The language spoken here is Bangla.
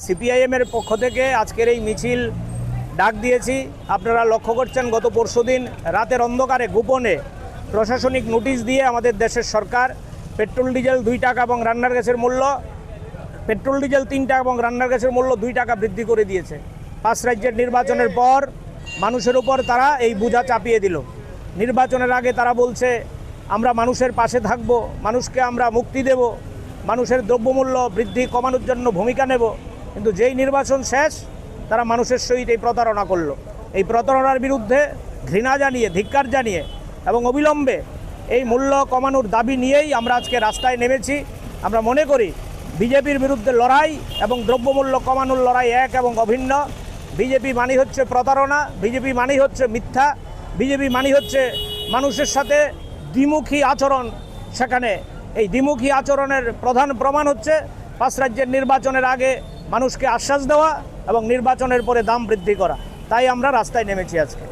সিপিআইএমের পক্ষ থেকে আজকের এই মিছিল ডাক দিয়েছি। আপনারা লক্ষ্য করছেন গত পরশুদিন রাতের অন্ধকারে গোপনে প্রশাসনিক নোটিশ দিয়ে আমাদের দেশের সরকার পেট্রোল ডিজেল 2 টাকা এবং রান্নার গ্যাসের মূল্য পেট্রোল ডিজেল 3 টাকা এবং রান্নার গ্যাসের মূল্য 2 টাকা বৃদ্ধি করে দিয়েছে। 5 রাজ্যের নির্বাচনের পর মানুষের উপর তারা এই বোঝা চাপিয়ে দিল। নির্বাচনের আগে তারা বলছে আমরা মানুষের পাশে থাকব, মানুষকে আমরা মুক্তি দেব, মানুষের দ্রব্যমূল্য বৃদ্ধি কমানোর জন্য ভূমিকা নেব। কিন্তু যেই নির্বাচন শেষ তারা মানুষের সহিত এই প্রতারণা করলো। এই প্রতারণার বিরুদ্ধে ঘৃণা জানিয়ে, ধিক্কার জানিয়ে এবং অবিলম্বে এই মূল্য কমানোর দাবি নিয়েই আমরা আজকে রাস্তায় নেমেছি। আমরা মনে করি বিজেপির বিরুদ্ধে লড়াই এবং দ্রব্যমূল্য কমানোর লড়াই এক এবং অভিন্ন। বিজেপি মানেই হচ্ছে প্রতারণা, বিজেপি মানেই হচ্ছে মিথ্যা, বিজেপি মানেই হচ্ছে মানুষের সাথে দ্বিমুখী আচরণ। সেখানে এই দ্বিমুখী আচরণের প্রধান প্রমাণ হচ্ছে 5 রাজ্যের নির্বাচনের আগে মানুষকে আশ্বাস দেওয়া এবং নির্বাচনের পরে দাম বৃদ্ধি করা। তাই আমরা রাস্তায় নেমেছি আজকে।